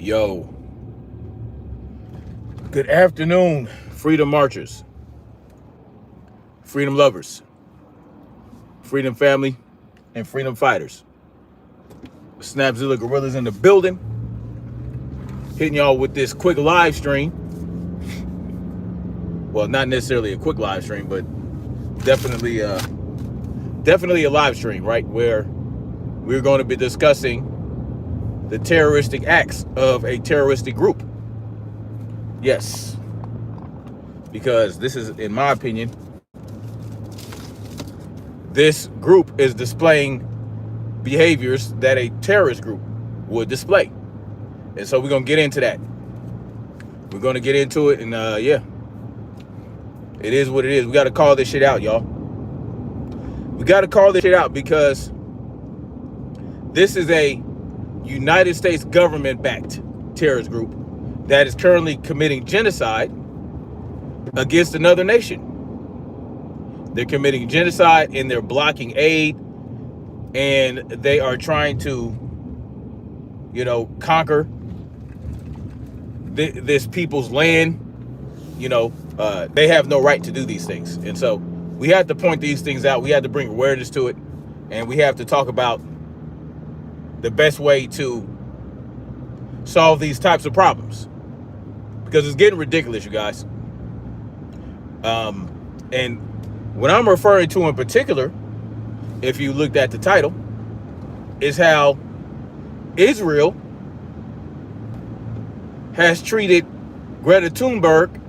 Yo, good afternoon, freedom marchers, freedom lovers, freedom family, and freedom fighters. Snapzilla Gorillas in the building, hitting y'all with this quick live stream. Well, not necessarily a quick live stream, but definitely a live stream, right? Where we're going to be discussing the terroristic acts of a terroristic group. Yes, because this is, in my opinion, this group is displaying behaviors that a terrorist group would display. And so we're going to get into that. We're going to get into it, and yeah, it is what it is. We got to call this shit out, y'all. We got to call this shit out because this is a United States government-backed terrorist group that is currently committing genocide against another nation. They're committing genocide and they're blocking aid, and they are trying to, conquer this people's land. They have no right to do these things. And so we have to point these things out. We have to bring awareness to it, and we have to talk about the best way to solve these types of problems, because it's getting ridiculous, you guys. And what I'm referring to in particular, if you looked at the title, is how Israel has treated Greta Thunberg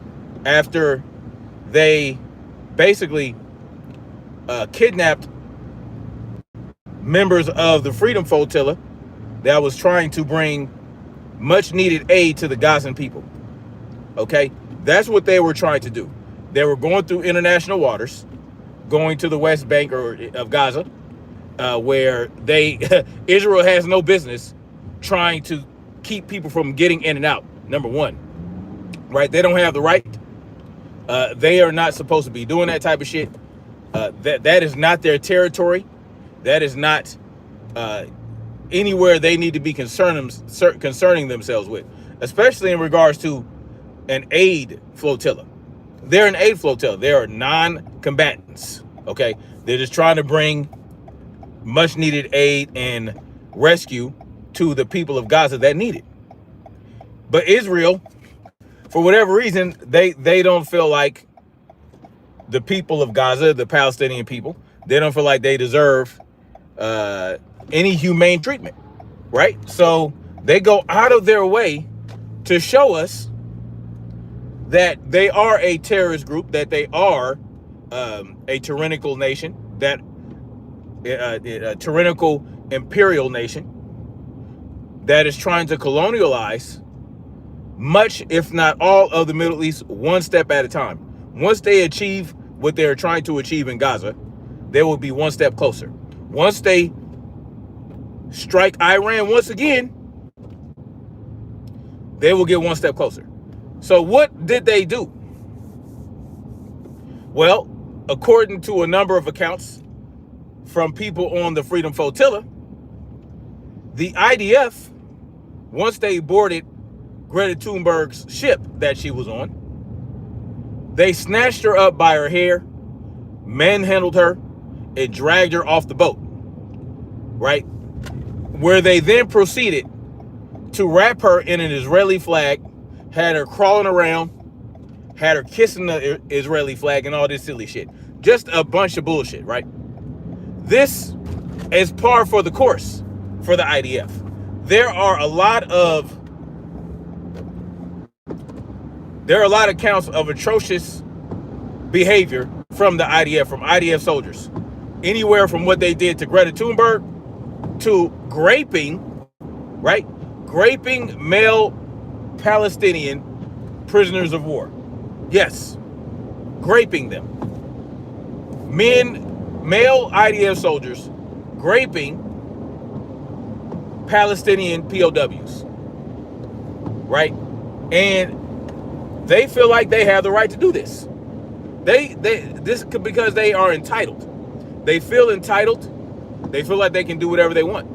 after they basically kidnapped members of the Freedom Flotilla that was trying to bring much needed aid to the Gazan people. Okay, that's what they were trying to do. They were going through international waters, going to the West Bank of Gaza, where Israel has no business trying to keep people from getting in and out. Number one, right? They don't have the right. They are not supposed to be doing that type of shit. That is not their territory. That is not anywhere they need to be concerning themselves with, especially in regards to an aid flotilla. They're an aid flotilla. They are non-combatants, okay? They're just trying to bring much needed aid and rescue to the people of Gaza that need it. But Israel, for whatever reason, they don't feel like the people of Gaza, the Palestinian people, they don't feel like they deserve any humane treatment, right? So they go out of their way to show us that they are a terrorist group, that they are a tyrannical nation, that a tyrannical imperial nation that is trying to colonialize much, if not all, of the Middle East one step at a time. Once they achieve what they're trying to achieve in Gaza, they will be one step closer. Once they strike Iran once again, they will get one step closer. So what did they do? Well, according to a number of accounts from people on the Freedom Flotilla, the IDF, once they boarded Greta Thunberg's ship that she was on, they snatched her up by her hair, manhandled her, and dragged her off the boat, right? Where they then proceeded to wrap her in an Israeli flag, had her crawling around, had her kissing the Israeli flag and all this silly shit. Just a bunch of bullshit, right? This is par for the course for the IDF. There are a lot of counts of atrocious behavior from the IDF, from IDF soldiers. Anywhere from what they did to Greta Thunberg to graping, right? Graping male Palestinian prisoners of war. Yes, graping them. Male IDF soldiers graping Palestinian POWs, right? And they feel like they have the right to do this. Because they are entitled. They feel entitled. They feel like they can do whatever they want.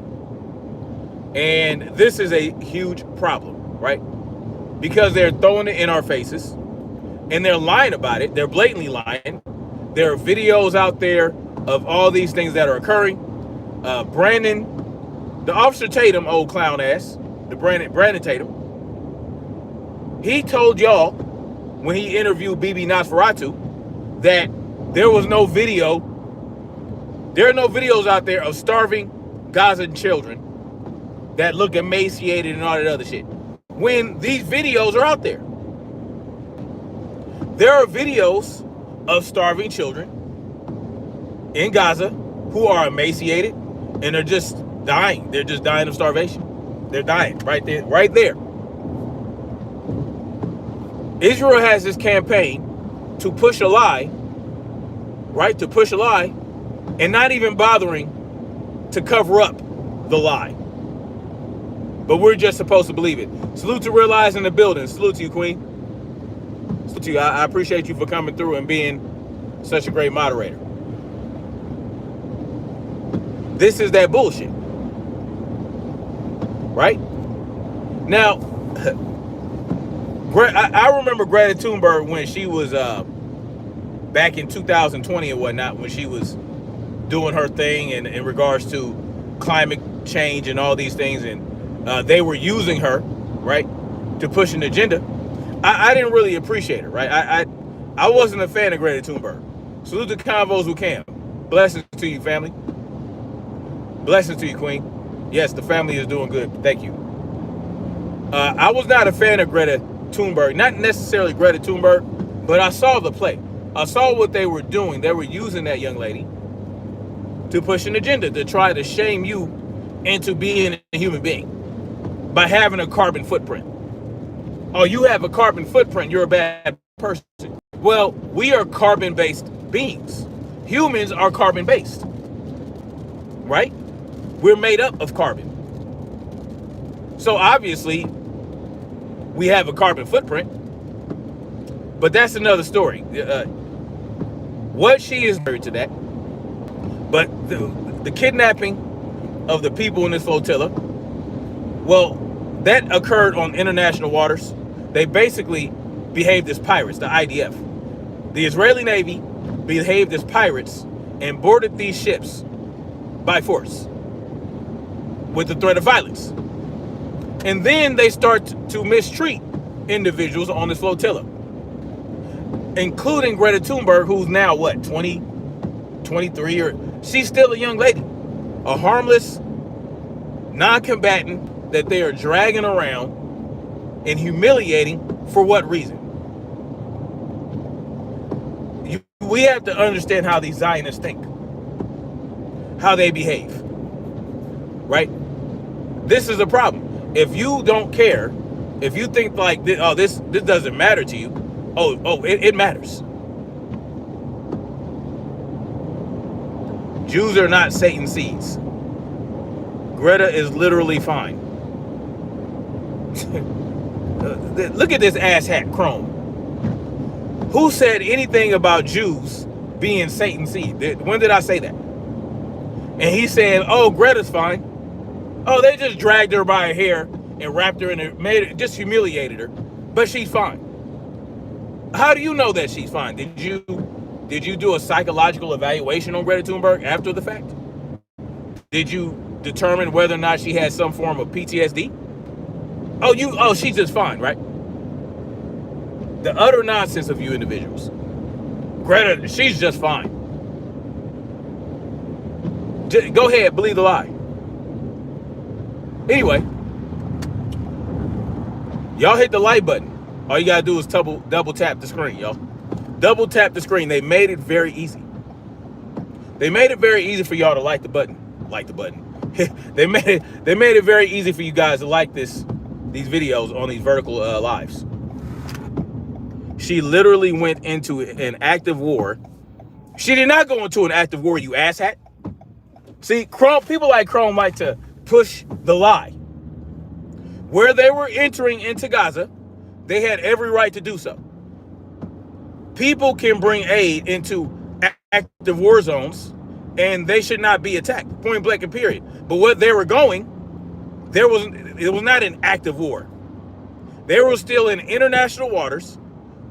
And this is a huge problem. right? Because they're throwing it in our faces and they're lying about it. They're blatantly lying. There are videos out there of all these things that are occurring. Brandon, the Officer Tatum, old clown ass, the Brandon Tatum, he told y'all when he interviewed Bibi Nosferatu that there was no video. There are no videos out there of starving Gazan children that look emaciated and all that other shit, when these videos are out there. There are videos of starving children in Gaza who are emaciated and they're just dying. They're just dying of starvation. They're dying right there, right there. Israel has this campaign to push a lie, right? To push a lie and not even bothering to cover up the lie. But we're just supposed to believe it. Salute to Realize in the building. Salute to you, Queen. Salute to you. I appreciate you for coming through and being such a great moderator. This is that bullshit. Right? Now, I remember Greta Thunberg when she was back in 2020 and whatnot, when she was doing her thing in regards to climate change and all these things, and they were using her, right, to push an agenda. I didn't really appreciate it, right? I wasn't a fan of Greta Thunberg. Salute to Convos with Cam. Blessings to you, family. Blessings to you, Queen. Yes, the family is doing good. Thank you. I was not a fan of Greta Thunberg, not necessarily Greta Thunberg, but I saw the play. I saw what they were doing. They were using that young lady to push an agenda, to try to shame you into being a human being by having a carbon footprint. Oh, you have a carbon footprint, you're a bad person. Well, we are carbon-based beings. Humans are carbon-based, right? We're made up of carbon. So obviously, we have a carbon footprint, but that's another story. What she is married to that, but the kidnapping of the people in this flotilla, well, that occurred on international waters. They basically behaved as pirates, the IDF. The Israeli Navy behaved as pirates and boarded these ships by force with the threat of violence. And then they start to mistreat individuals on this flotilla, including Greta Thunberg, who's now what, 20, 23, or she's still a young lady, a harmless non-combatant that they are dragging around and humiliating for what reason? We have to understand how these Zionists think, how they behave, right? This is a problem. If you don't care, if you think like, this doesn't matter to you, it matters. Jews are not Satan's seeds. Greta is literally fine. Look at this asshat Chrome. Who said anything about Jews being Satan's seed? When did I say that? And he said, oh, Greta's fine. Oh, they just dragged her by her hair and wrapped her in it, just humiliated her, but she's fine. How do you know that she's fine? Did you do a psychological evaluation on Greta Thunberg after the fact? Did you determine whether or not she had some form of PTSD? Oh, she's just fine, right? The utter nonsense of you individuals. Greta, she's just fine. Go ahead, believe the lie. Anyway, y'all hit the like button. All you gotta do is double tap the screen, y'all. Double tap the screen. They made it very easy. They made it very easy for y'all to like the button. Like the button. They made it very easy for you guys to like these videos on these vertical lives. She literally went into an active war. She did not go into an active war, you asshat. See, people like Chrome like to push the lie. Where they were entering into Gaza, they had every right to do so. People can bring aid into active war zones, and they should not be attacked, point blank and period. But what they were going, it was not an active war. They were still in international waters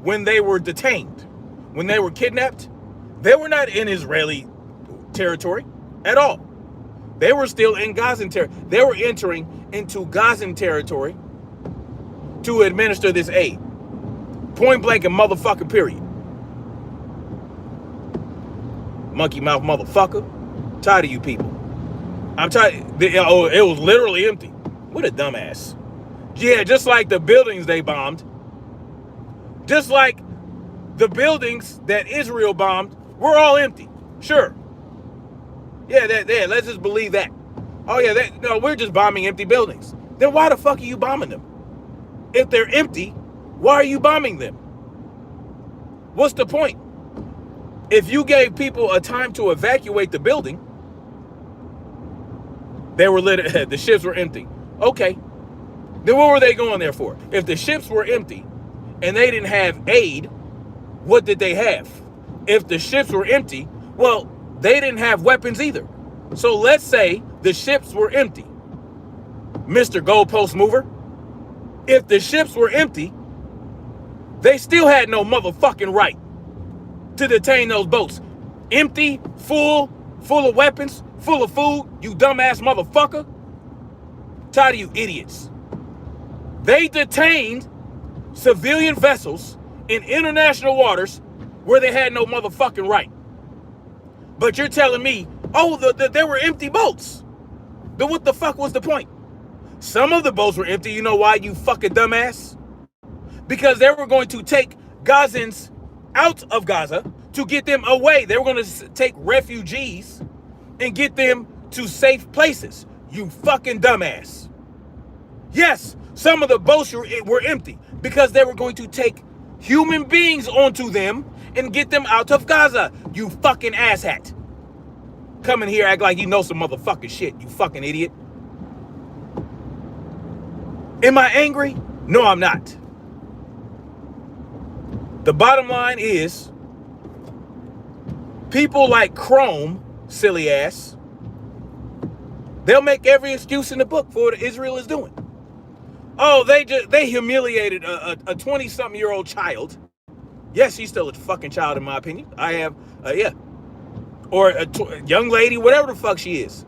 when they were detained, when they were kidnapped. They were not in Israeli territory at all. They were still in Gazan territory. They were entering into Gazan territory to administer this aid. Point blank and motherfucking period. Monkey mouth motherfucker. Tired of you people. I'm tired. It was literally empty. What a dumbass. Yeah, just like the buildings they bombed. Just like the buildings that Israel bombed were all empty. Sure. Yeah, let's just believe that. Oh yeah, no, we're just bombing empty buildings. Then why the fuck are you bombing them? If they're empty, why are you bombing them? What's the point? If you gave people a time to evacuate the building, they were lit. The ships were empty. Okay. Then what were they going there for? If the ships were empty and they didn't have aid, what did they have? If the ships were empty, well, they didn't have weapons either. So let's say the ships were empty. Mr. Goalpost Mover, if the ships were empty, they still had no motherfucking right to detain those boats. Empty, full of weapons, full of food, you dumbass motherfucker. Tired of you idiots. They detained civilian vessels in international waters where they had no motherfucking right. But you're telling me, oh, there were empty boats. Then what the fuck was the point? Some of the boats were empty. You know why, you fucking dumbass? Because they were going to take Gazans out of Gaza to get them away. They were going to take refugees and get them to safe places. You fucking dumbass. Yes, some of the boats were empty because they were going to take human beings onto them and get them out of Gaza. You fucking asshat. Come in here, act like you know some motherfucking shit, you fucking idiot. Am I angry? No, I'm not. The bottom line is, people like Chrome, silly ass, they'll make every excuse in the book for what Israel is doing. Oh, they humiliated a 20-something-year-old child. Yes, she's still a fucking child in my opinion. I have, yeah. Or a young lady, whatever the fuck she is.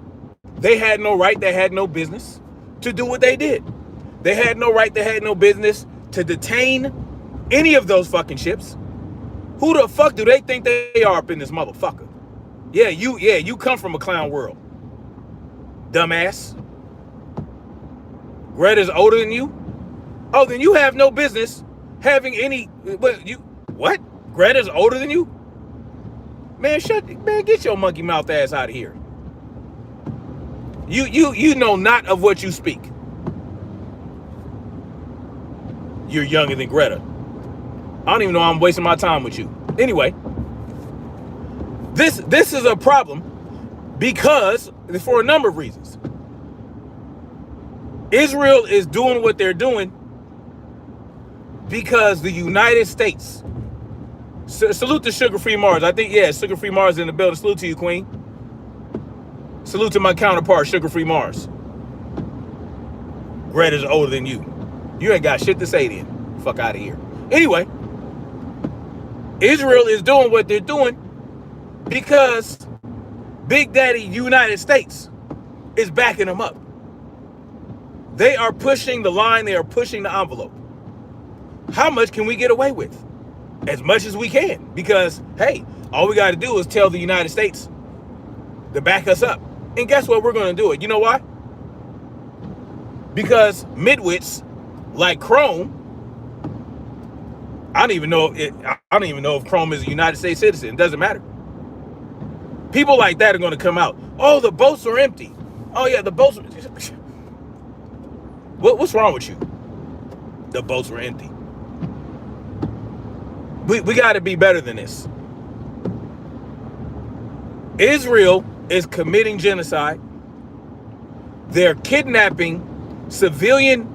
They had no right, they had no business to do what they did. They had no right, they had no business to detain any of those fucking ships. Who the fuck do they think they are up in this motherfucker? Yeah, you come from a clown world. Dumbass. Greta's older than you? Oh, then you have no business having any, what? Greta's older than you? Man, get your monkey mouth ass out of here. You know not of what you speak. You're younger than Greta. I don't even know I'm wasting my time with you. Anyway, this is a problem because, for a number of reasons. Israel is doing what they're doing because the United States, salute to Sugar Free Mars. I think, yeah, Sugar Free Mars in the building. Salute to you, Queen. Salute to my counterpart, Sugar Free Mars. Greta's older than you. You ain't got shit to say then. Fuck out of here. Anyway, Israel is doing what they're doing because Big Daddy United States is backing them up. They are pushing the line. They are pushing the envelope. How much can we get away with? As much as we can. Because, hey, all we got to do is tell the United States to back us up. And guess what? We're going to do it. You know why? Because midwits like Chrome, I don't even know if Chrome is a United States citizen. It doesn't matter. People like that are going to come out. Oh, the boats are empty. Oh, yeah, the boats are... What's wrong with you? The boats were empty. We got to be better than this. Israel is committing genocide. They're kidnapping civilian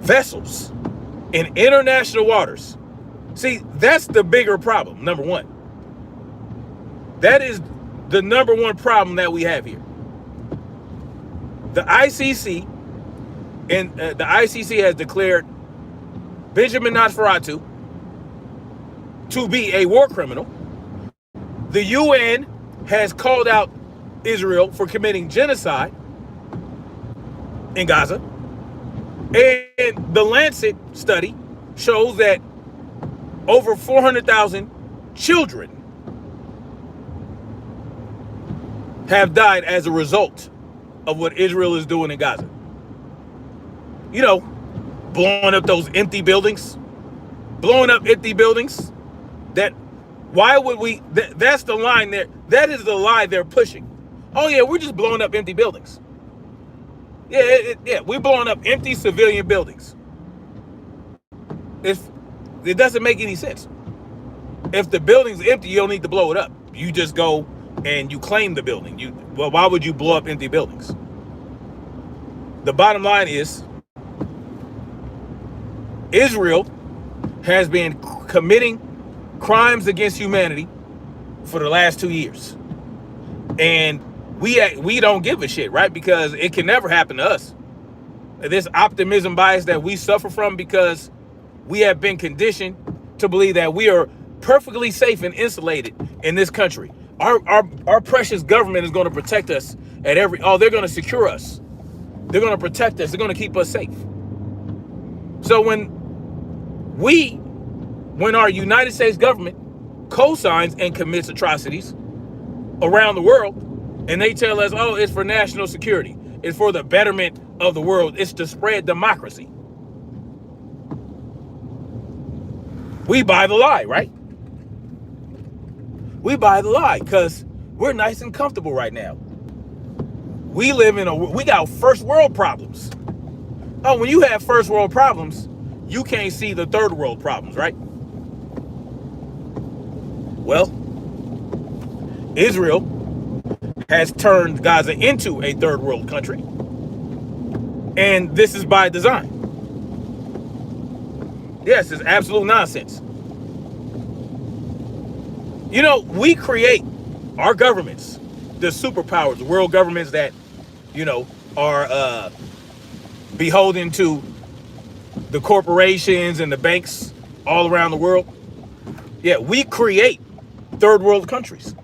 vessels in international waters. See, that's the bigger problem, number one. That is the number one problem that we have here. The ICC, and the ICC has declared Benjamin Nosferatu to be a war criminal. The UN has called out Israel for committing genocide in Gaza. And the Lancet study shows that over 400,000 children have died as a result of what Israel is doing in Gaza. You know, blowing up those empty buildings. Blowing up empty buildings. Why would we, that's the line there. That is the lie they're pushing. Oh yeah, we're just blowing up empty buildings. Yeah, we're blowing up empty civilian buildings. It doesn't make any sense. If the building's empty, you don't need to blow it up. You just go and you claim the building. Well, why would you blow up empty buildings? The bottom line is, Israel has been committing crimes against humanity for the last 2 years. And we don't give a shit, right? Because it can never happen to us. This optimism bias that we suffer from because we have been conditioned to believe that we are perfectly safe and insulated in this country. Our precious government is going to protect us at they're going to secure us. They're going to protect us. They're going to keep us safe. So when our United States government co-signs and commits atrocities around the world, and they tell us, oh, it's for national security, it's for the betterment of the world, it's to spread democracy, we buy the lie, right? We buy the lie because we're nice and comfortable right now. We got first world problems. Oh, when you have first world problems, you can't see the third world problems, right? Well, Israel has turned Gaza into a third world country. And this is by design. Yes, it's absolute nonsense. You know, we create our governments, the superpowers, the world governments that, you know, are beholden to the corporations and the banks all around the world. Yeah, we create third world countries.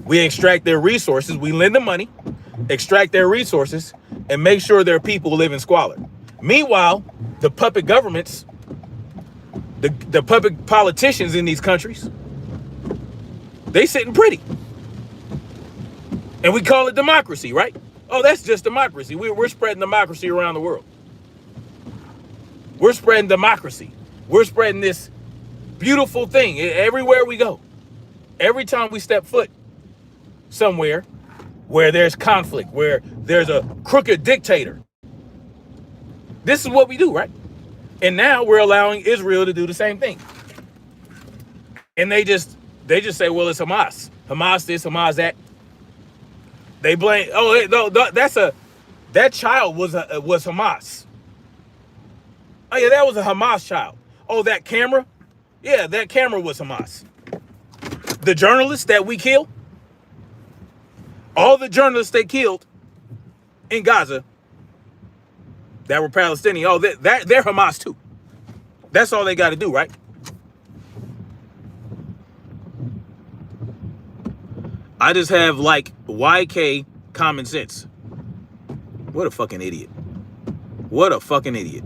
We extract their resources, we lend them money, extract their resources, and make sure their people live in squalor. Meanwhile, the puppet governments, the puppet politicians in these countries, they sitting pretty. And we call it democracy, right? Oh, that's just democracy. We're spreading democracy around the world. We're spreading democracy. We're spreading this beautiful thing everywhere we go. Every time we step foot somewhere where there's conflict, where there's a crooked dictator, this is what we do, right? And now we're allowing Israel to do the same thing. And they just say, well, it's Hamas. Hamas this, Hamas that. They blame, that child was Hamas. Oh yeah, that was a Hamas child. Oh, that camera? Yeah, that camera was Hamas. The journalists that we killed, all the journalists they killed in Gaza that were Palestinian, oh, they're Hamas too. That's all they got to do, right? I just have like YK common sense. What a fucking idiot. What a fucking idiot.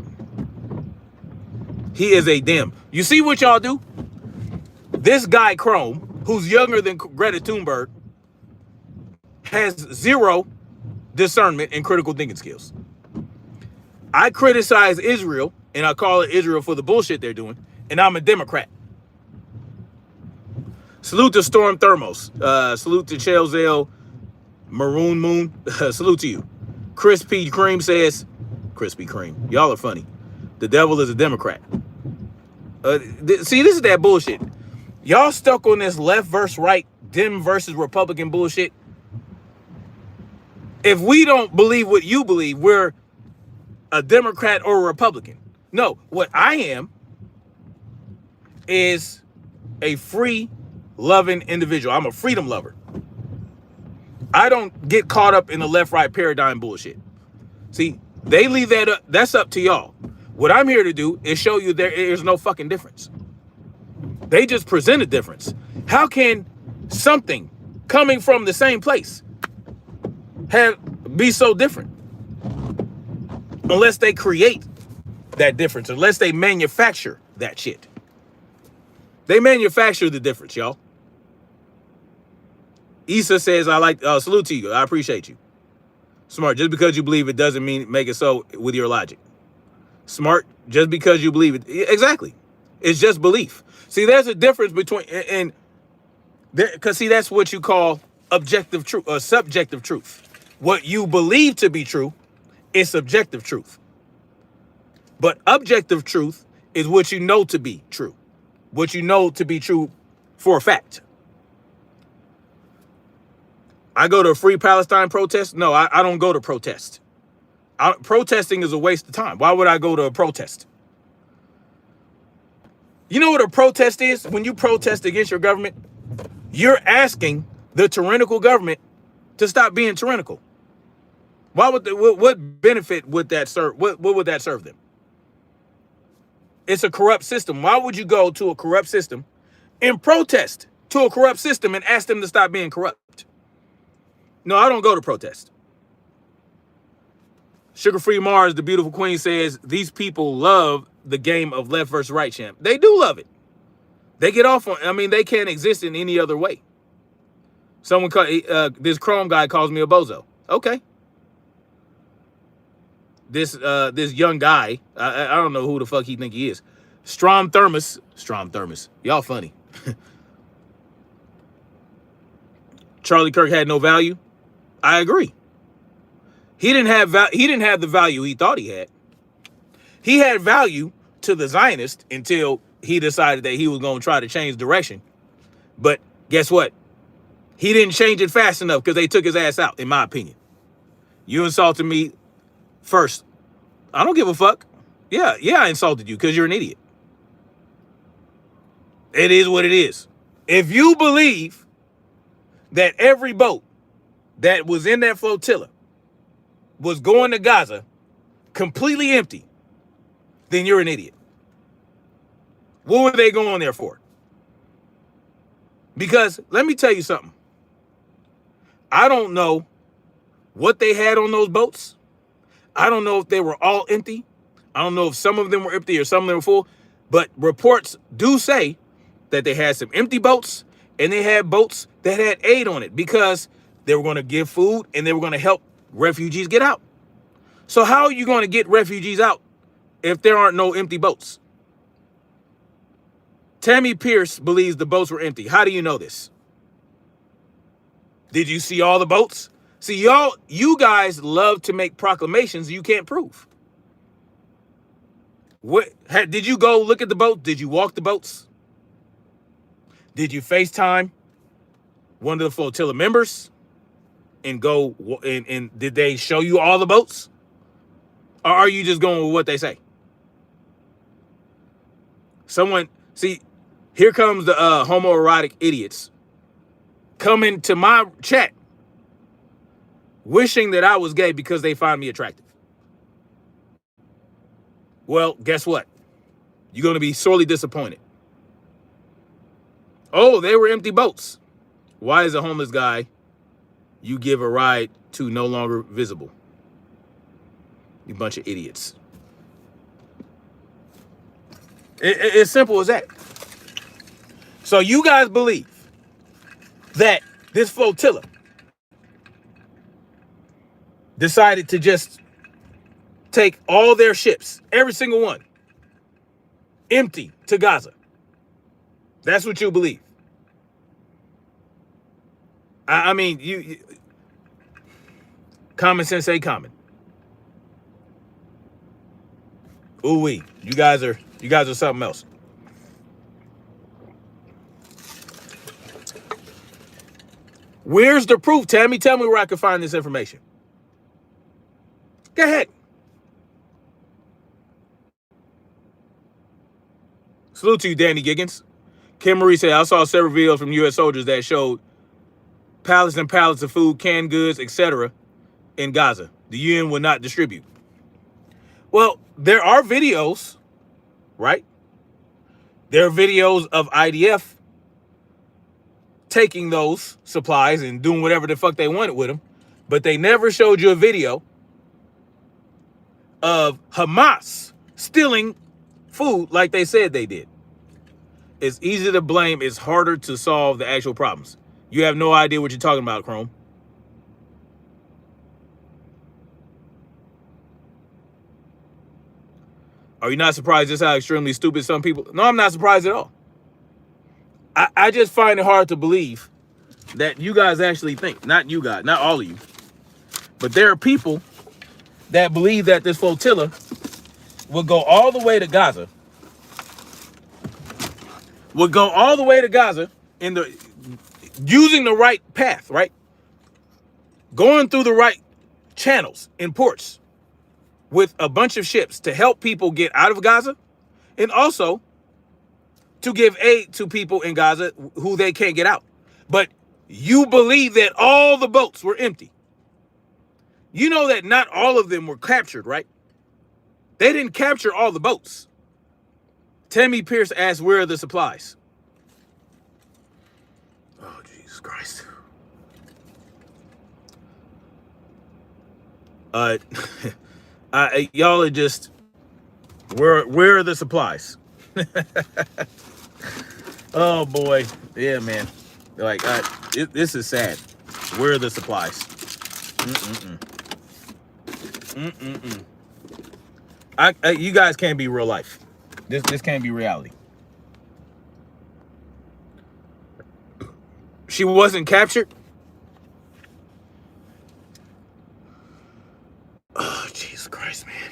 He is a dim. You see what y'all do? This guy Chrome, who's younger than Greta Thunberg, has zero discernment and critical thinking skills. I criticize Israel, and I call it Israel for the bullshit they're doing, and I'm a Democrat. Salute to Storm Thermos. Salute to Chelzell Maroon Moon. Salute to you. Krispy Kreme says, Krispy Kreme, y'all are funny. The devil is a Democrat. See, this is that bullshit. Y'all stuck on this left versus right, Dem versus Republican bullshit. If we don't believe what you believe, we're a Democrat or a Republican. No, what I am is a free loving individual. I'm a freedom lover. I don't get caught up in the left-right paradigm bullshit. See, they leave that up. That's up to y'all. What I'm here to do is show you there is no fucking difference. They just present a difference. How can something coming from the same place be so different? Unless they create that difference, unless they manufacture that shit. They manufacture the difference, y'all. Issa says, I like, salute to you. I appreciate you. Smart. Just because you believe it doesn't mean make it so with your logic. Smart. Just because you believe it. Exactly. It's just belief. See, there's a difference between, and because see, that's what you call objective truth or subjective truth. What you believe to be true is subjective truth. But objective truth is what you know to be true. What you know to be true for a fact. I go to a Free Palestine protest? No, I don't go to protest. Protesting is a waste of time. Why would I go to a protest? You know what a protest is? When you protest against your government, you're asking the tyrannical government to stop being tyrannical. Why would what benefit would that serve? What would that serve them? It's a corrupt system. Why would you go to a corrupt system and protest to a corrupt system and ask them to stop being corrupt? No, I don't go to protest. Sugar Free Mars, the beautiful queen, says these people love the game of left versus right, champ. They do love it. They get off on. I mean, they can't exist in any other way. Someone, this Chrome guy calls me a bozo. Okay. This young guy, I don't know who the fuck he think he is. Strom Thermos. Y'all funny. Charlie Kirk had no value. I agree. He didn't have the value he thought he had. He had value to the Zionist until he decided that he was going to try to change direction. But guess what? He didn't change it fast enough because they took his ass out, in my opinion. You insulted me first. I don't give a fuck. Yeah, I insulted you because you're an idiot. It is what it is. If you believe that every boat that was in that flotilla was going to Gaza completely empty, then you're an idiot. What were they going there for? Because let me tell you something. I don't know what they had on those boats. I don't know if they were all empty. I don't know if some of them were empty or some of them were full. But reports do say that they had some empty boats and they had boats that had aid on it because they were going to give food and they were going to help refugees get out. So how are you going to get refugees out if there aren't no empty boats? Tammy Pierce believes the boats were empty. How do you know this? Did you see all the boats? See, you guys love to make proclamations you can't prove. Did you go look at the boat? Did you walk the boats? Did you FaceTime one of the flotilla members and go and did they show you all the boats? Or are you just going with what they say? See, here comes the homoerotic idiots coming to my chat wishing that I was gay because they find me attractive. Well, guess what? You're going to be sorely disappointed. Oh, they were empty boats. Why is a homeless guy you give a ride to no longer visible? You bunch of idiots. It's simple as that. So you guys believe that this flotilla decided to just take all their ships, every single one, empty to Gaza. That's what you believe. I mean, you common sense ain't common. Ooh-wee. You guys are something else. Where's the proof, Tammy? Tell me where I can find this information. Go ahead. Salute to you, Danny Giggins. Kim Marie said, I saw several videos from U.S. soldiers that showed pallets and pallets of food, canned goods, etc. in Gaza. The UN will not distribute. Well, there are videos, right? There are videos of IDF taking those supplies and doing whatever the fuck they wanted with them, but they never showed you a video of Hamas stealing food like they said they did. It's easy to blame. It's harder to solve the actual problems. You have no idea what you're talking about, Chrome. Are you not surprised just how extremely stupid some people? No, I'm not surprised at all. I just find it hard to believe that you guys actually think, not you guys, not all of you, but there are people that believe that this flotilla will go all the way to Gaza, in the using the right path, right? Going through the right channels and ports with a bunch of ships to help people get out of Gaza, and also to give aid to people in Gaza who they can't get out. But you believe that all the boats were empty. You know that not all of them were captured, right? They didn't capture all the boats. Tammy Pierce asked, where are the supplies? Oh, Jesus Christ. Y'all are just, where are the supplies? Oh boy, yeah, man. Like, this is sad. Where are the supplies? You guys can't be real life. This can't be reality. She wasn't captured. Oh, Jesus Christ, man.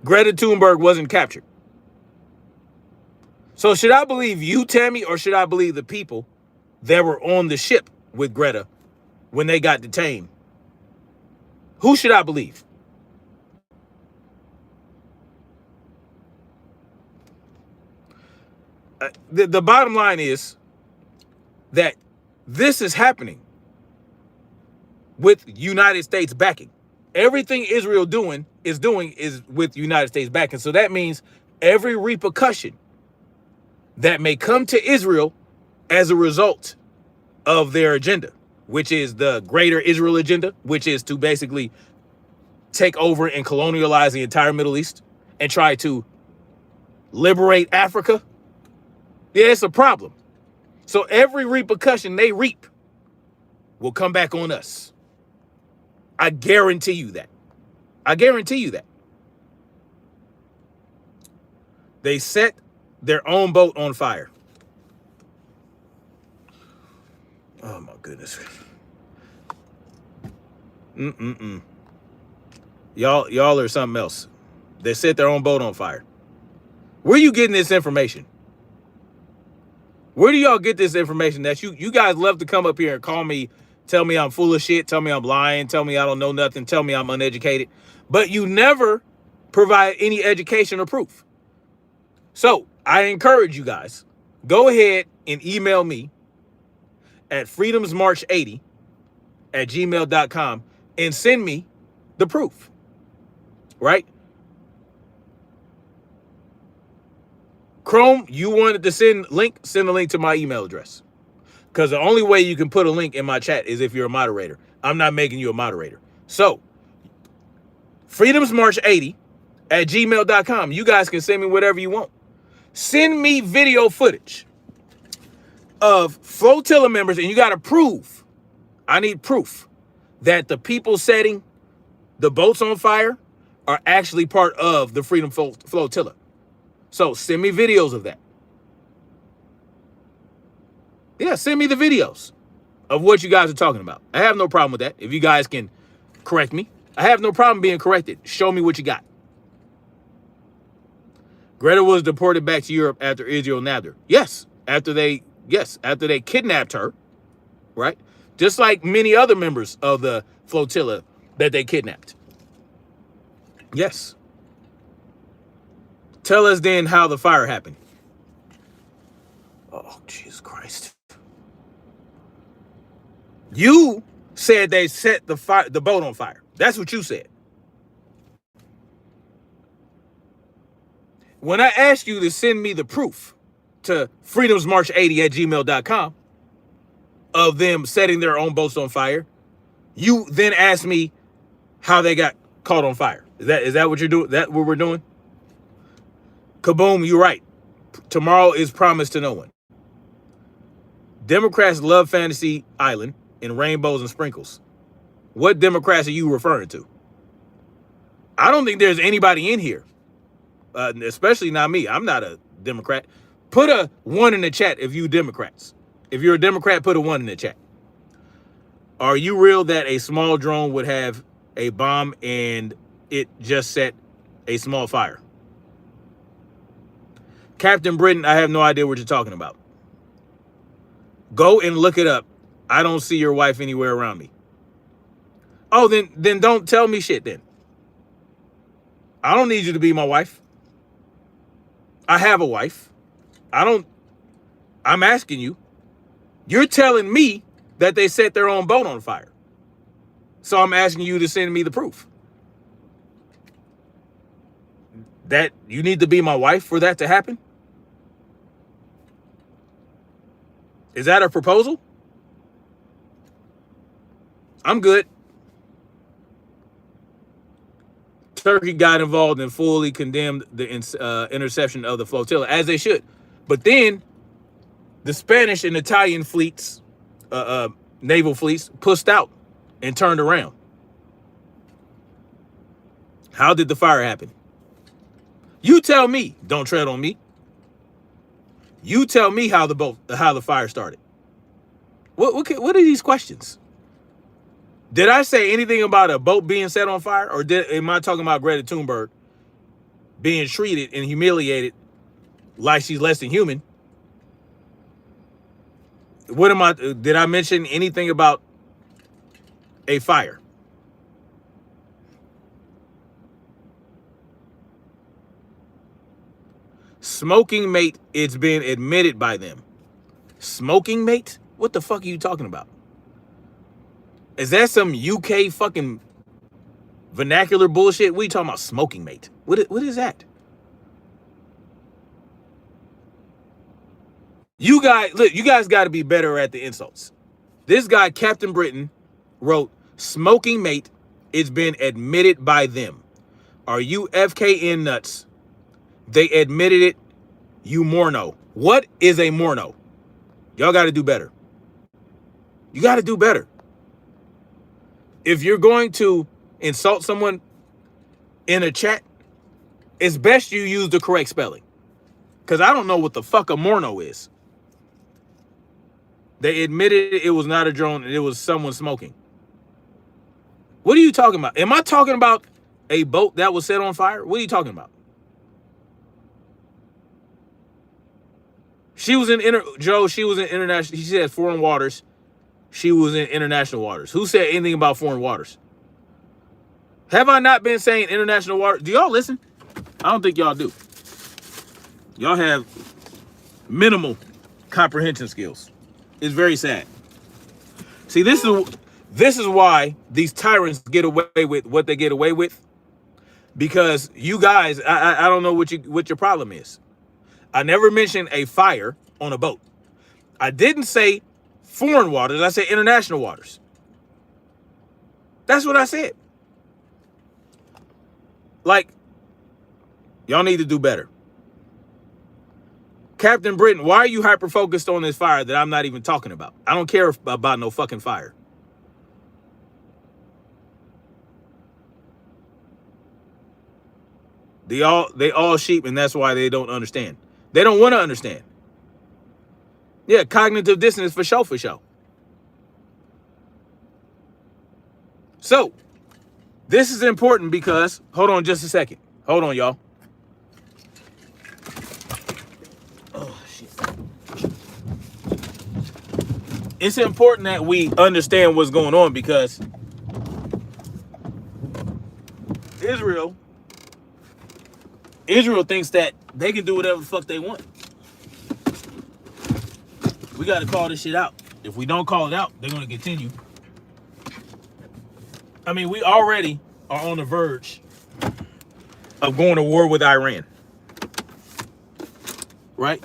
Greta Thunberg wasn't captured. So should I believe you, Tammy, or should I believe the people that were on the ship with Greta when they got detained? Who should I believe? The bottom line is that this is happening with United States backing. Everything Israel is doing with United States backing. So that means every repercussion that may come to Israel as a result of their agenda, which is the greater Israel agenda, which is to basically take over and colonialize the entire Middle East and try to liberate Africa. Yeah, it's a problem. So every repercussion they reap will come back on us. I guarantee you that. I guarantee you that. They set their own boat on fire. Oh my goodness. Y'all are something else. They set their own boat on fire. Where are you getting this information? Where do y'all get this information that you guys love to come up here and call me, tell me I'm full of shit, tell me I'm lying, tell me I don't know nothing, tell me I'm uneducated, but you never provide any education or proof. So I encourage you guys, go ahead and email me at freedomsmarch80@gmail.com and send me the proof, right? Chrome, you wanted to send a link to my email address. Because the only way you can put a link in my chat is if you're a moderator. I'm not making you a moderator. So, freedomsmarch80@gmail.com. You guys can send me whatever you want. Send me video footage of flotilla members, and you got to prove, I need proof, that the people setting the boats on fire are actually part of the Freedom Flotilla. So send me videos of that. Yeah, send me the videos of what you guys are talking about. I have no problem with that. If you guys can correct me, I have no problem being corrected. Show me what you got. Greta was deported back to Europe after Israel nabbed her. Yes, after they kidnapped her, right? Just like many other members of the flotilla that they kidnapped. Yes. Tell us then how the fire happened. Oh, Jesus Christ. You said they set the boat on fire. That's what you said. When I asked you to send me the proof to freedomsmarch80@gmail.com of them setting their own boats on fire, you then asked me how they got caught on fire. Is that what you're doing? That what we're doing? Kaboom, you're right. Tomorrow is promised to no one. Democrats love Fantasy Island and rainbows and sprinkles. What Democrats are you referring to? I don't think there's anybody in here, especially not me. I'm not a Democrat. Put a 1 in the chat if you Democrats. If you're a Democrat, put a 1 in the chat. Are you real that a small drone would have a bomb and it just set a small fire? Captain Britain, I have no idea what you're talking about. Go and look it up. I don't see your wife anywhere around me. Oh, then don't tell me shit then. I don't need you to be my wife. I have a wife. I'm asking you. You're telling me that they set their own boat on fire. So I'm asking you to send me the proof. That you need to be my wife for that to happen? Is that a proposal? I'm good. Turkey got involved and fully condemned the interception of the flotilla, as they should. But then the Spanish and Italian fleets, naval fleets, pushed out and turned around. How did the fire happen? You tell me. Don't tread on me. You tell me how the fire started. What are these questions? Did I say anything about a boat being set on fire, or am I talking about Greta Thunberg being treated and humiliated like she's less than human? Did I mention anything about a fire? Smoking mate, it's been admitted by them. Smoking mate? What the fuck are you talking about? Is that some UK fucking vernacular bullshit? What are you talking about, smoking mate? What is that? You guys got to be better at the insults. This guy, Captain Britain, wrote, smoking mate, it's been admitted by them. Are you FKN nuts? They admitted it, you morno. What is a morno? Y'all got to do better. You got to do better. If you're going to insult someone in a chat, it's best you use the correct spelling. Because I don't know what the fuck a morno is. They admitted it was not a drone, it was someone smoking. What are you talking about? Am I talking about a boat that was set on fire? What are you talking about? She was in international. She said foreign waters. She was in international waters. Who said anything about foreign waters? Have I not been saying international waters? Do y'all listen? I don't think y'all do. Y'all have minimal comprehension skills. It's very sad. See, this is why these tyrants get away with what they get away with. Because you guys, I don't know what your problem is. I never mentioned a fire on a boat. I didn't say foreign waters. I said international waters. That's what I said. Like, y'all need to do better. Captain Britain, why are you hyper-focused on this fire that I'm not even talking about? I don't care about no fucking fire. They all sheep, and that's why they don't understand. They don't want to understand. Yeah, cognitive dissonance for sure, for sure. So, this is important because, hold on just a second. Hold on, y'all. Oh, shit. It's important that we understand what's going on because Israel thinks that they can do whatever the fuck they want. We got to call this shit out. If we don't call it out, they're going to continue. I mean, we already are on the verge of going to war with Iran. right?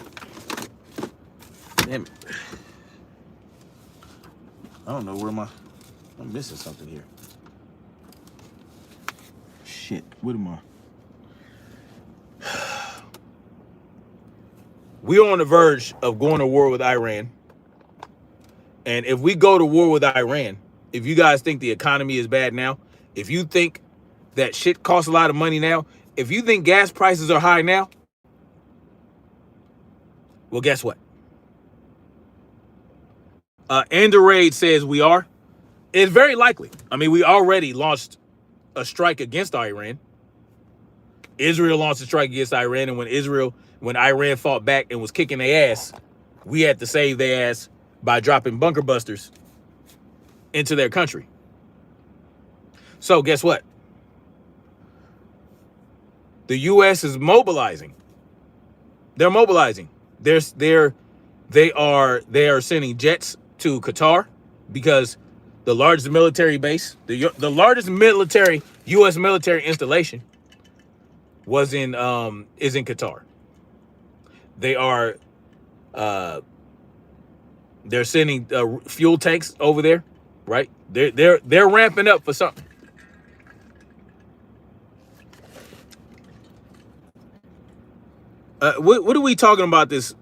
Damn it. I don't know where I'm missing something here. Shit, what am I? We're on the verge of going to war with Iran. And if we go to war with Iran, if you guys think the economy is bad now, if you think that shit costs a lot of money now, if you think gas prices are high now, well, guess what? Android says we are. It's very likely. I mean, we already launched a strike against Iran. Israel launched a strike against Iran, and when Iran fought back and was kicking their ass, we had to save their ass by dropping bunker busters into their country. So guess what? The U.S. is mobilizing. They're mobilizing. They are sending jets to Qatar because the largest military base, the largest military U.S. military installation is in Qatar. They're sending fuel tanks over there, right? They're ramping up for something. What are we talking about this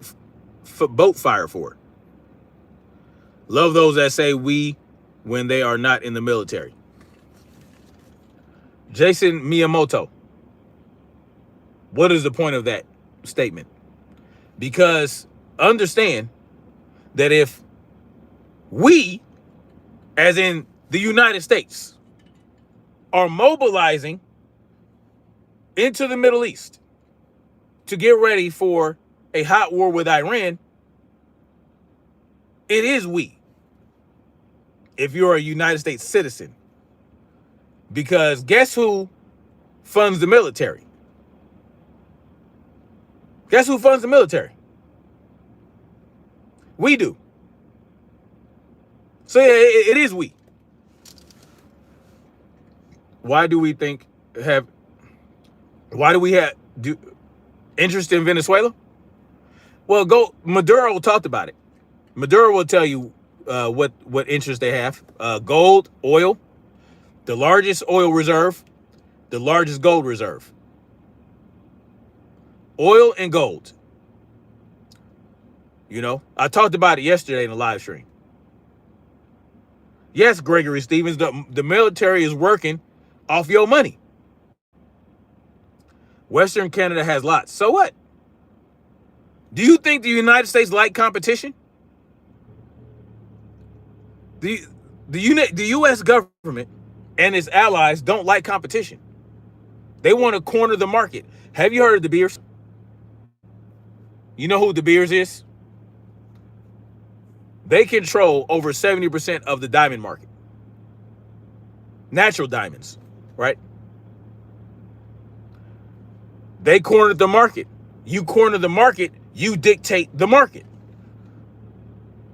boat fire for? Love those that say we when they are not in the military. Jason Miyamoto. What is the point of that statement? Because understand that if we, as in the United States, are mobilizing into the Middle East to get ready for a hot war with Iran, it is we, if you're a United States citizen. Because guess who funds the military? Guess who funds the military? We do. So yeah, it is we. Why do we have interest in Venezuela? Well, Maduro talked about it. Maduro will tell you what interest they have. Gold, oil, the largest oil reserve, the largest gold reserve. Oil and gold. You know, I talked about it yesterday in the live stream. Yes, Gregory Stevens, the military is working off your money. Western Canada has lots. So what? Do you think the United States like competition? The U.S. government and its allies don't like competition. They want to corner the market. Have you heard of De Beers? You know who De Beers is? They control over 70% of the diamond market. Natural diamonds, right? They cornered the market. You corner the market, you dictate the market.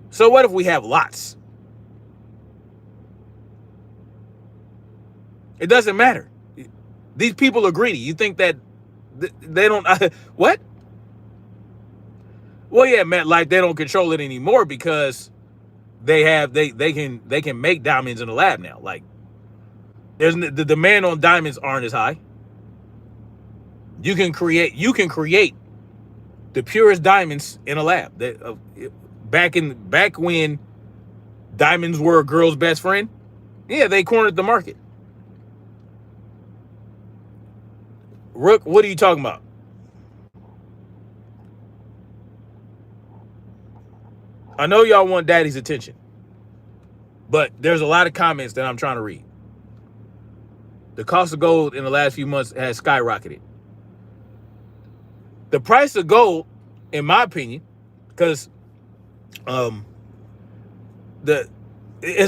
So what if we have lots? It doesn't matter. These people are greedy. You think that they don't what? Well, yeah, Matt, like they don't control it anymore because they can make diamonds in the lab now. Like the demand on diamonds aren't as high. You can create the purest diamonds in a lab. Back when diamonds were a girl's best friend, yeah, they cornered the market. Rook, what are you talking about? I know y'all want daddy's attention, but there's a lot of comments that I'm trying to read. The cost of gold in the last few months has skyrocketed. The price of gold, in my opinion, because it's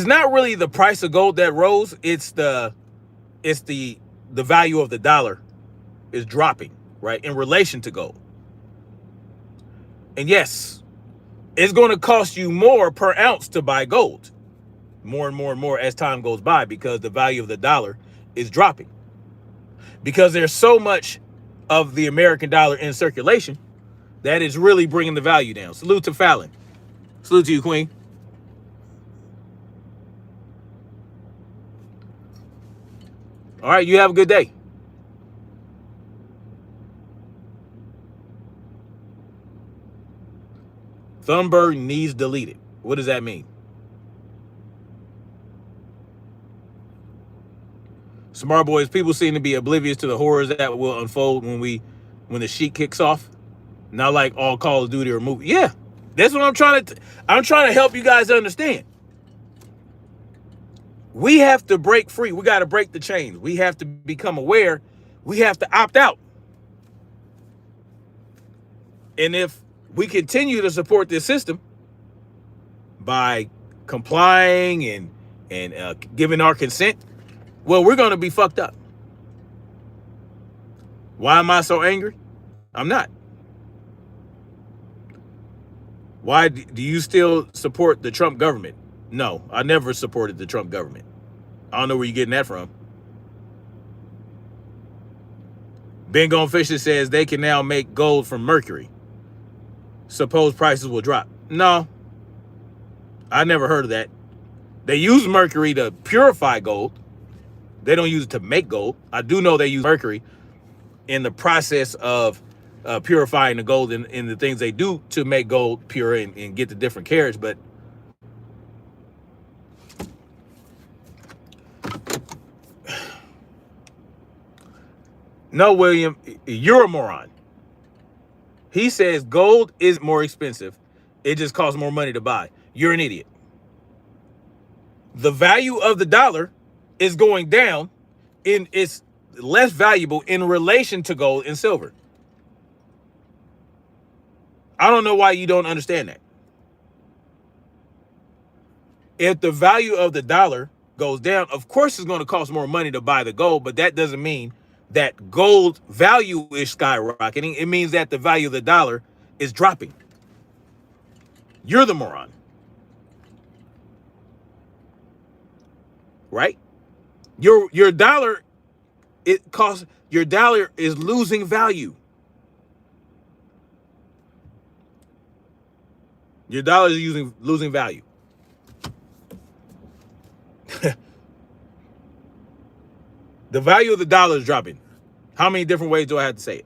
not really the price of gold that rose, it's the value of the dollar is dropping, right, in relation to gold. And yes, it's going to cost you more per ounce to buy gold, more and more and more as time goes by, because the value of the dollar is dropping. Because there's so much of the American dollar in circulation that is really bringing the value down. Salute to Fallon. Salute to you, Queen. All right, you have a good day. Thunberg needs deleted. What does that mean? Smart boys, people seem to be oblivious to the horrors that will unfold when the sheet kicks off. Not like all Call of Duty or movie. Yeah, that's what I'm trying to help you guys understand. We have to break free. We got to break the chains. We have to become aware. We have to opt out. And if we continue to support this system by complying and giving our consent, well, we're going to be fucked up. Why am I so angry? I'm not. Why do you still support the Trump government? No, I never supported the Trump government. I don't know where you're getting that from. Ben Gone Fisher says they can now make gold from mercury. Suppose prices will drop. No, I never heard of that. They use mercury to purify gold. They don't use it to make gold. I do know they use mercury in the process of purifying the gold in the things they do to make gold pure and get the different carats. But no, William, you're a moron. He says gold is more expensive. It just costs more money to buy. You're an idiot. The value of the dollar is going down. It's less valuable in relation to gold and silver. I don't know why you don't understand that. If the value of the dollar goes down, of course it's going to cost more money to buy the gold, but that doesn't mean that gold value is skyrocketing. It means that the value of the dollar is dropping. You're the moron. Right? Your dollar, your dollar is losing value. Your dollar is losing value. The value of the dollar is dropping. How many different ways do I have to say it?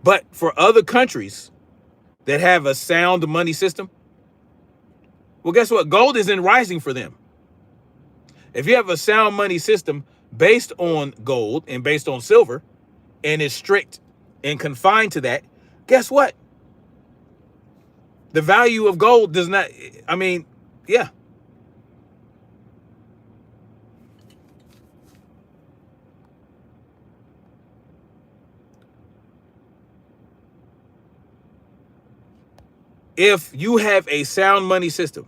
But for other countries that have a sound money system, well, guess what? Gold isn't rising for them. If you have a sound money system based on gold and based on silver, and is strict and confined to that, guess what? The value of gold does not, yeah. If you have a sound money system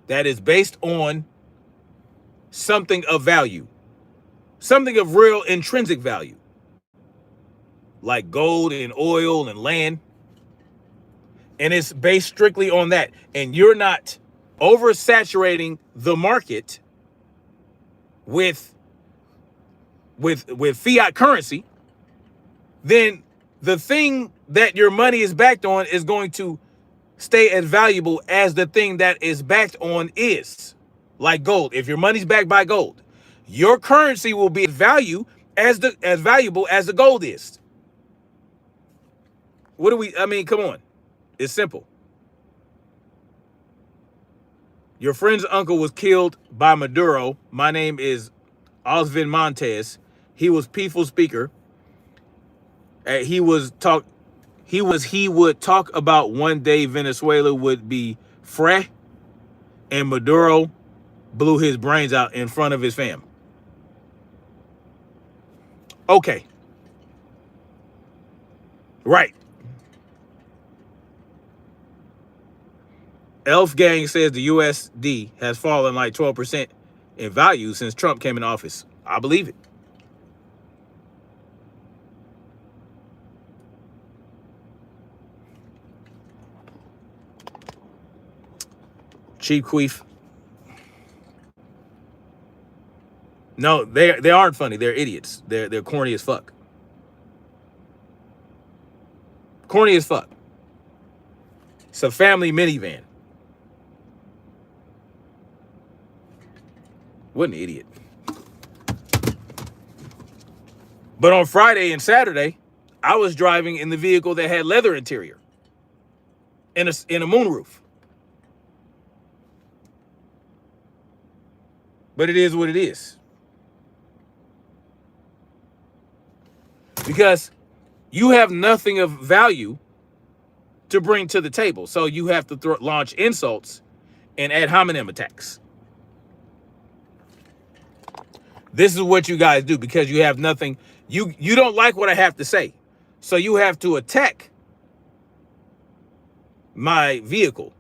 that is based on something of value, something of real intrinsic value, like gold and oil and land, and it's based strictly on that, and you're not oversaturating the market with fiat currency, then the thing that your money is backed on is going to stay as valuable as the thing that is backed on is. Like gold. If your money's backed by gold, your currency will be as valuable as the gold is. Come on. It's simple. Your friend's uncle was killed by Maduro. My name is Osvin Montes. He was peaceful speaker. He would talk about one day Venezuela would be free, and Maduro blew his brains out in front of his fam. Okay. Right. Elf Gang says the USD has fallen like 12% in value since Trump came in office. I believe it. Cheap queef. No, they aren't funny. They're idiots. They're corny as fuck. Corny as fuck. It's a family minivan. What an idiot. But on Friday and Saturday, I was driving in the vehicle that had leather interior in a moonroof. But it is what it is. Because you have nothing of value to bring to the table. So you have to launch insults and ad hominem attacks. This is what you guys do because you have nothing. You don't like what I have to say. So you have to attack my vehicle.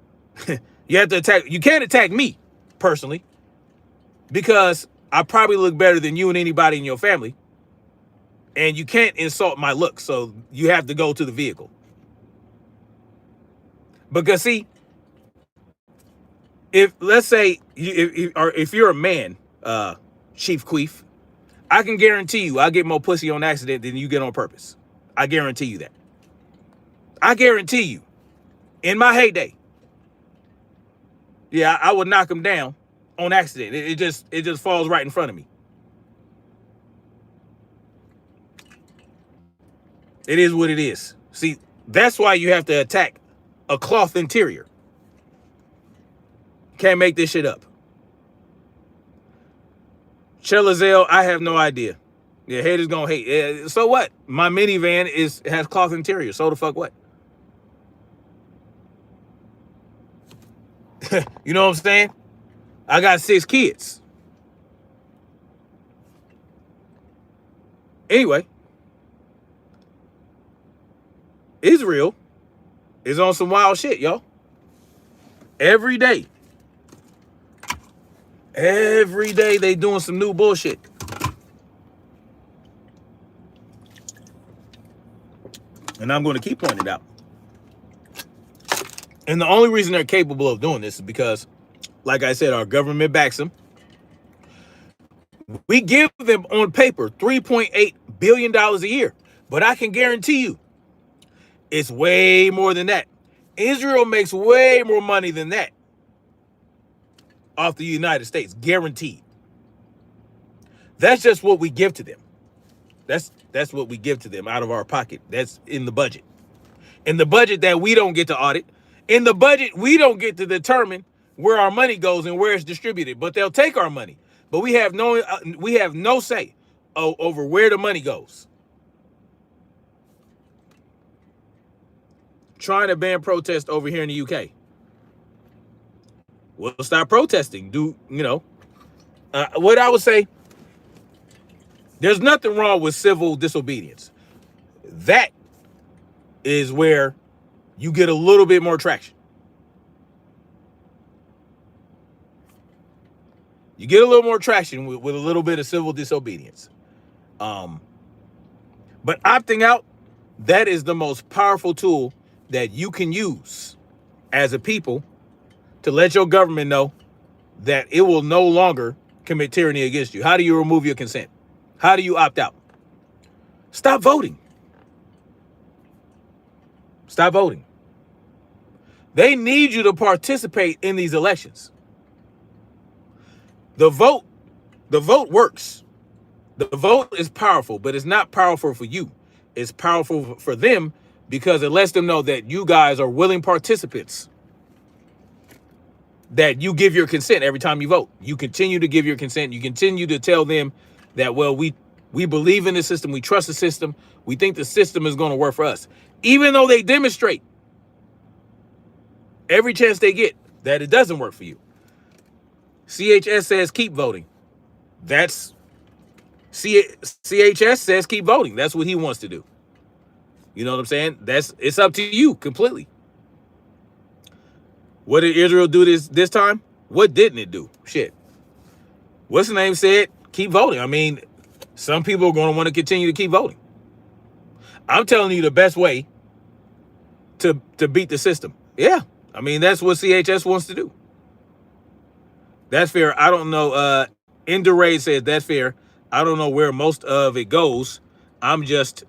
You have to attack. You can't attack me personally because I probably look better than you and anybody in your family. And you can't insult my look. So you have to go to the vehicle. Because see, if let's say if you're a man, Chief Queef, I can guarantee you I get more pussy on accident than you get on purpose. I guarantee you that. I guarantee you. In my heyday, yeah, I would knock him down on accident. It just falls right in front of me. It is what it is. See, that's why you have to attack a cloth interior. Can't make this shit up. Chelazelle, I have no idea. Yeah, haters gonna hate. So what? My minivan has cloth interior. So the fuck what? You know what I'm saying? I got 6 kids. Anyway, Israel is on some wild shit, y'all. Every day. Every day they doing some new bullshit. And I'm going to keep pointing it out. And the only reason they're capable of doing this is because, like I said, our government backs them. We give them on paper $3.8 billion a year. But I can guarantee you, it's way more than that. Israel makes way more money than that off the United States, guaranteed. That's just what we give to them. That's what we give to them out of our pocket. That's in the budget. In the budget that we don't get to audit. In the budget, we don't get to determine where our money goes and where it's distributed. But they'll take our money. But we have no say over where the money goes. Trying to ban protest over here in the UK. We'll stop protesting. What I would say, there's nothing wrong with civil disobedience. That is where you get a little bit more traction. You get a little more traction with a little bit of civil disobedience. But opting out, that is the most powerful tool that you can use as a people to let your government know that it will no longer commit tyranny against you. How do you remove your consent? How do you opt out? Stop voting. Stop voting. They need you to participate in these elections. The vote works. The vote is powerful, but it's not powerful for you. It's powerful for them because it lets them know that you guys are willing participants. That you give your consent every time you vote. You continue to give your consent. You continue to tell them that, well, we believe in the system. We trust the system. We think the system is going to work for us. Even though they demonstrate every chance they get that it doesn't work for you. CHS says keep voting. That's CHS says keep voting. That's what he wants to do. You know what I'm saying? It's up to you completely. What did Israel do this time? What didn't it do? Shit. What's the name said? Keep voting. I mean, some people are going to want to continue to keep voting. I'm telling you the best way to beat the system. Yeah. I mean, that's what CHS wants to do. That's fair. I don't know. Induraid says that's fair. I don't know where most of it goes. I'm just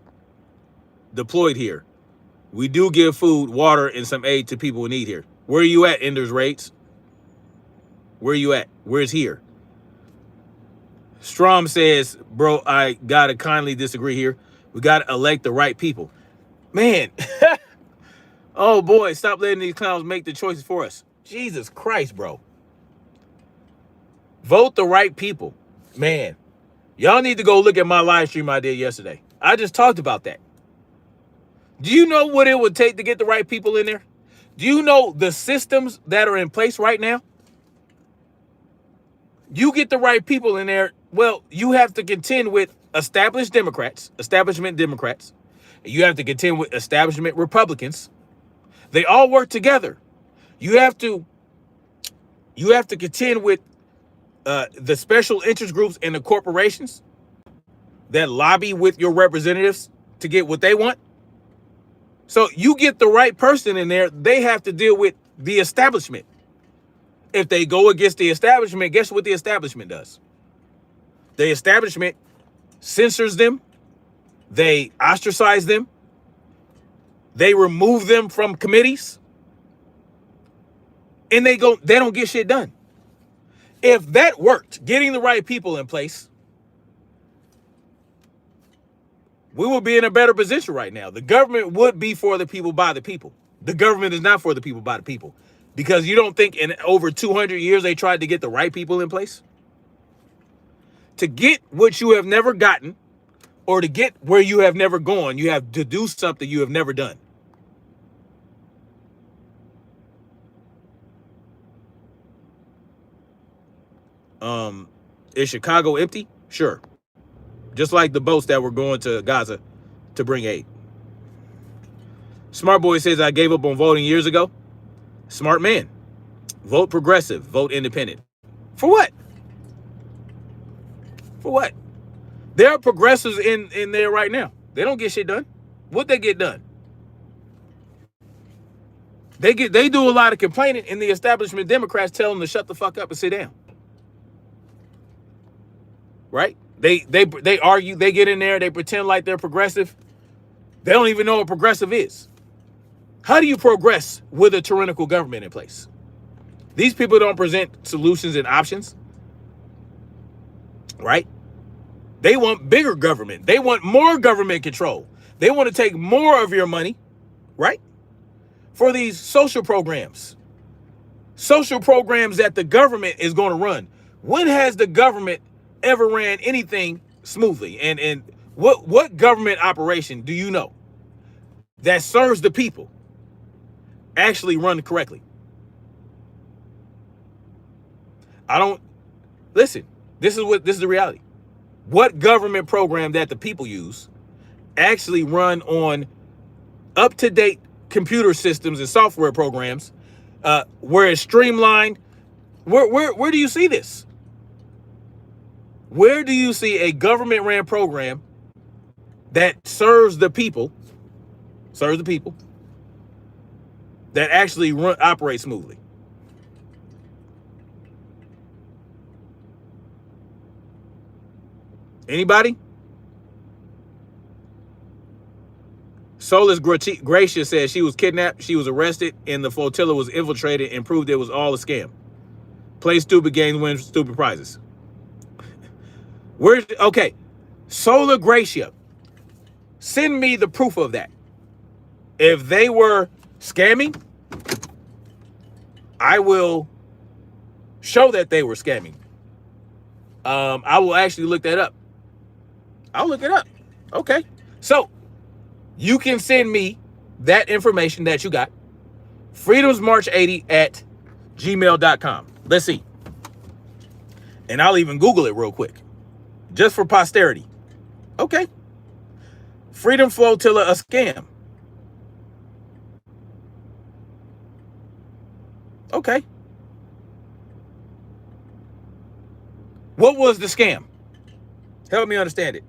deployed here. We do give food, water, and some aid to people in need here. Where are you at, Ender's Raids? Where are you at? Where's here? Strom says, bro, I gotta kindly disagree here. We gotta elect the right people. Man, oh boy, stop letting these clowns make the choices for us. Jesus Christ, bro. Vote the right people. Man, y'all need to go look at my live stream I did yesterday. I just talked about that. Do you know what it would take to get the right people in there? Do you know the systems that are in place right now? You get the right people in there, well, you have to contend with establishment Democrats. You have to contend with establishment Republicans. They all work together. You have to contend with the special interest groups and the corporations that lobby with your representatives to get what they want. So you get the right person in there, they have to deal with the establishment. If they go against the establishment, guess what the establishment does? The establishment censors them. They ostracize them. They remove them from committees. And they don't get shit done. If that worked, getting the right people in place, we would be in a better position right now. The government would be for the people, by the people. The government is not for the people, by the people. Because you don't think in over 200 years they tried to get the right people in place? To get what you have never gotten, or to get where you have never gone, you have to do something you have never done. Is Chicago empty? Sure. Just like the boats that were going to Gaza to bring aid. Smart Boy says, I gave up on voting years ago. Smart man. Vote progressive. Vote independent. For what? For what? There are progressives in there right now. They don't get shit done. What they get done? They do a lot of complaining, and the establishment Democrats tell them to shut the fuck up and sit down. Right? They argue, they get in there, they pretend like they're progressive. They don't even know what progressive is. How do you progress with a tyrannical government in place? These people don't present solutions and options. Right? They want bigger government. They want more government control. They want to take more of your money, right? For these social programs. Social programs that the government is going to run. When has the government ever ran anything smoothly? And what government operation do you know that serves the people actually run correctly? Listen, this is the reality. What government program that the people use actually run on up-to-date computer systems and software programs, where it's streamlined? Where do you see this? Where do you see a government-ran program that serves the people, that actually operates smoothly? Anybody? Soulless Gracia says she was kidnapped, she was arrested, and the flotilla was infiltrated and proved it was all a scam. Play stupid games, win stupid prizes. Okay, Solar Gracia, send me the proof of that. If they were scamming, I will show that they were scamming. I will actually look that up. I'll look it up. Okay. So you can send me that information that you got. freedomsmarch80@gmail.com. Let's see. And I'll even Google it real quick, just for posterity. Okay. Freedom Flotilla, a scam. Okay. What was the scam? Help me understand it.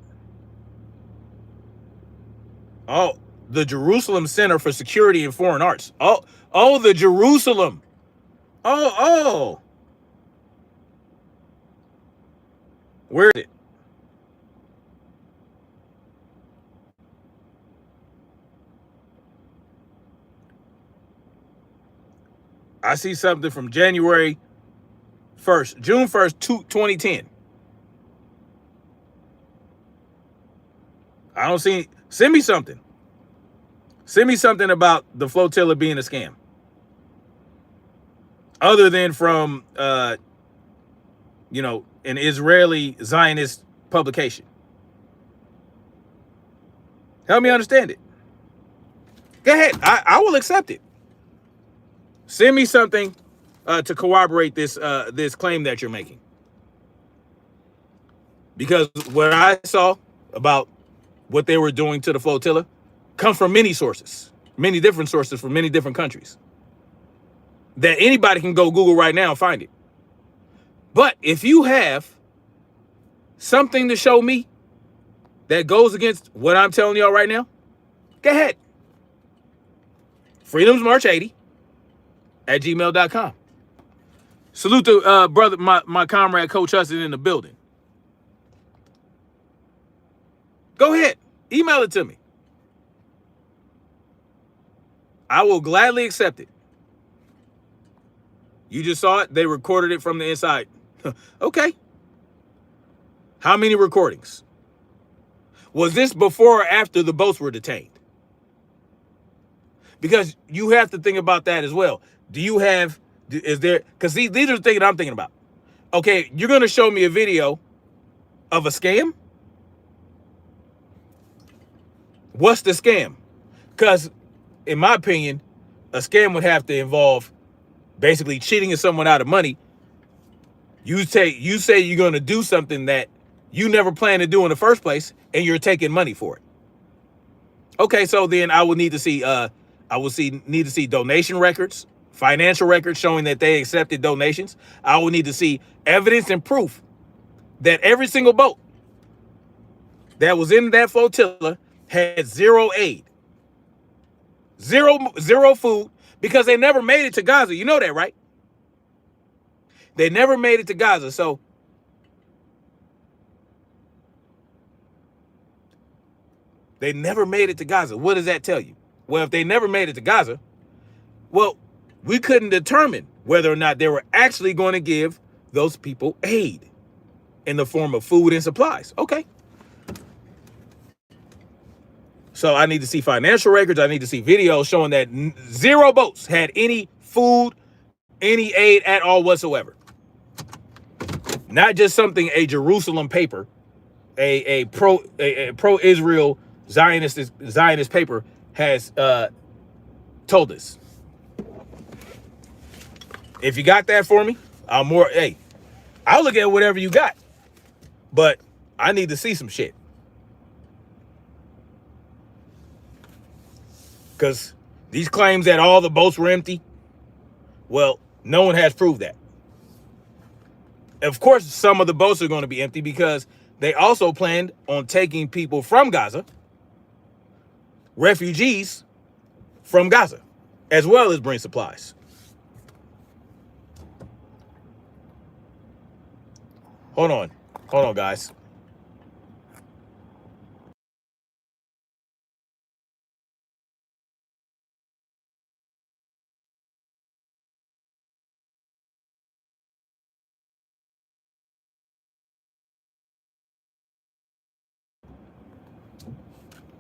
Oh, the Jerusalem Center for Security and Foreign Arts. Oh, the Jerusalem. Oh. Where is it? I see something from January 1st, June 1st, 2010. I don't see. Send me something. Send me something about the flotilla being a scam. Other than from, an Israeli Zionist publication. Help me understand it. Go ahead. I will accept it. Send me something to corroborate this claim that you're making. Because what I saw about what they were doing to the flotilla comes from many sources, many different sources from many different countries. That anybody can go Google right now and find it. But if you have something to show me that goes against what I'm telling y'all right now, go ahead. freedomsmarch80@gmail.com. Salute to brother, my comrade, Coach Hudson in the building. Go ahead. Email it to me. I will gladly accept it. You just saw it. They recorded it from the inside. Okay. How many recordings? Was this before or after the boats were detained? Because you have to think about that as well. Because these are the things I'm thinking about. Okay, you're going to show me a video of a scam? What's the scam? Because, in my opinion, a scam would have to involve basically cheating someone out of money. You say you're going to do something that you never planned to do in the first place, and you're taking money for it. Okay, so then I would need to see donation records, financial records showing that they accepted donations. I would need to see evidence and proof that every single boat that was in that flotilla had zero aid, zero food, because they never made it to Gaza. You know that, right? They never made it to Gaza. So they never made it to Gaza. What does that tell you? Well, if they never made it to Gaza, well, we couldn't determine whether or not they were actually going to give those people aid in the form of food and supplies. Okay. So I need to see financial records. I need to see videos showing that zero boats had any food, any aid at all whatsoever. Not just something a Jerusalem paper, a pro-Israel Zionist paper has told us. If you got that for me, I'll look at whatever you got. But I need to see some shit. Because these claims that all the boats were empty, well, no one has proved that. Of course, some of the boats are going to be empty because they also planned on taking people from Gaza, refugees from Gaza, as well as bring supplies. Hold on, guys.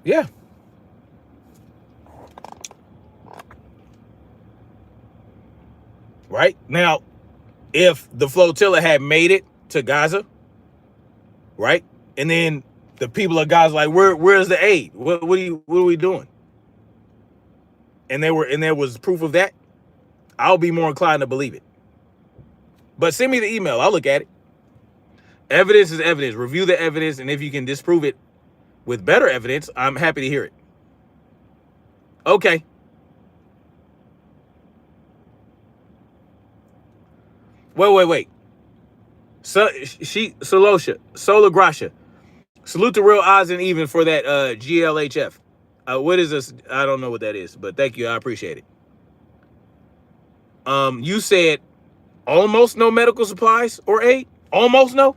Yeah. Right? Now, if the flotilla had made it to Gaza, right? And then the people of Gaza like, where's the aid? What are we doing? And there was proof of that, I'll be more inclined to believe it. But send me the email. I'll look at it. Evidence is evidence. Review the evidence, and if you can disprove it with better evidence, I'm happy to hear it. Okay. Wait. So Sola Gracia. Salute to Real Odds and Even for that GLHF. What is this? I don't know what that is, but thank you. I appreciate it. You said almost no medical supplies or aid? Almost no?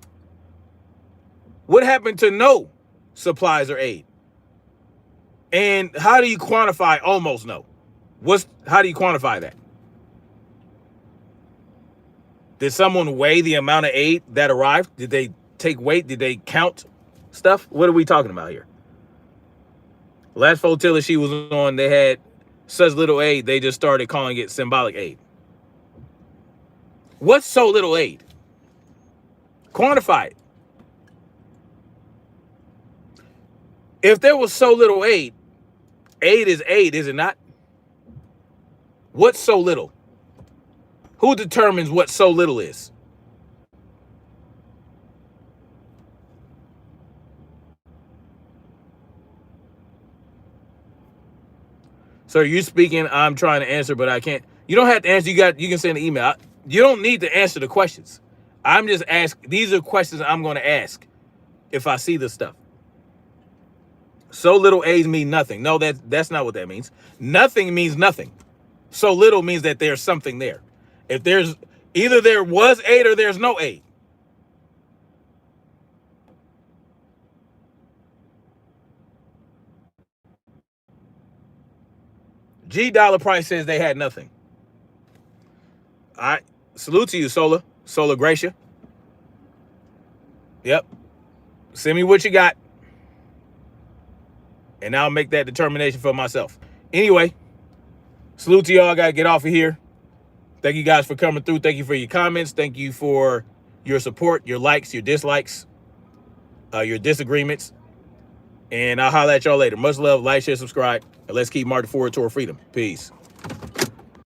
What happened to no supplies or aid? And how do you quantify almost no? How do you quantify that? Did someone weigh the amount of aid that arrived? Did they take weight? Did they count stuff? What are we talking about here? Last flotilla she was on, they had such little aid, they just started calling it symbolic aid. What's so little aid? Quantify it. If there was so little aid is aid, is it not? What's so little? Who determines what so little is? So you speaking, I'm trying to answer, but I can't. You don't have to answer. You can send an email. You don't need to answer the questions. I'm just asking. These are questions I'm going to ask if I see this stuff. So little aids mean nothing. No, that's not what that means. Nothing means nothing. So little means that there's something there. If there's either there was aid or there's no aid. G Dollar Price says they had nothing. All right. Salute to you, Solar Gracia. Yep. Send me what you got. And I'll make that determination for myself. Anyway, salute to y'all. I got to get off of here. Thank you guys for coming through. Thank you for your comments. Thank you for your support, your likes, your dislikes, your disagreements. And I'll holler at y'all later. Much love. Like, share, subscribe. And let's keep marching forward toward freedom. Peace.